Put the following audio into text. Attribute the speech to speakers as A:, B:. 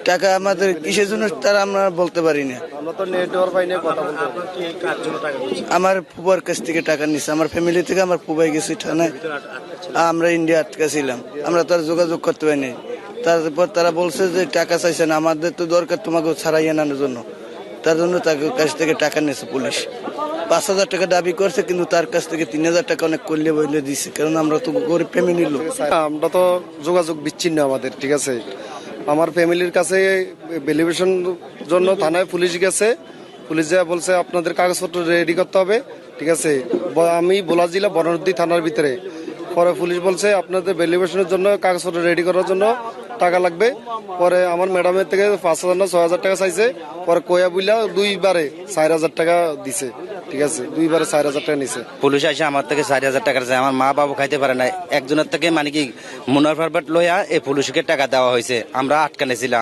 A: টাকা আমাদের কিসের জন্য তারা আমরা বলতে পারি না।
B: আমরা তো নেটওয়ার্ক পাই না, কথা বলতে পারি।
C: কি কার জন্য টাকা দিচ্ছেন?
A: আমার ফুবার কাছ থেকে টাকা নিচ্ছে, আমার ফ্যামিলি থেকে আমার ফুবাই গেছে থানায়, আমরা ইন্ডিয়া আটকা ছিলাম, আমরা তো আর যোগাযোগ করতে পারিনি। তারপর তারা বলছে যে টাকা চাইছেন, আমাদের তো দরকার তোমাকে ছাড়াই আনানোর জন্য, তার জন্য তার কাছ থেকে টাকা নিয়েছে পুলিশ। 5,000 টাকা দাবি করছে, কিন্তু তার কাছ থেকে 3,000 টাকা অনেক করলে বইলে দিচ্ছে, কারণ আমরা তো গরিব ফ্যামিলির লোক।
B: আমরা তো যোগাযোগ বিচ্ছিন্ন আমাদের, ঠিক আছে। আমার ফ্যামিলির কাছে ভ্যালিডেশন জন্য থানায় পুলিশ গেছে, পুলিশ যা বলছে আপনাদের কাগজপত্র রেডি করতে হবে, ঠিক আছে। আমি বোলা জেলা বননদী থানার ভিতরে, পরে পুলিশ বলছে আপনাদের ভ্যালিডেশনের জন্য কাগজপত্র রেডি করার জন্য টাকা লাগবে। পরে আমার ম্যাডামের থেকে 5,000 না 6,000 টাকা চাইছে, পরে কয়া বুইলা 2বারে 4,000 টাকা দিছে, ঠিক আছে। 2বারে 4,000 টাকা নিছে।
D: পুলিশ এসে আমার থেকে 4,000 টাকা চাই, আমার মা বাবু খাইতে পারে না। একজনের থেকে মানে কি মুনাফার বাট লইয়া এই পুলিশকে টাকা দেওয়া হয়েছে, আমরা আটকানে ছিলাম।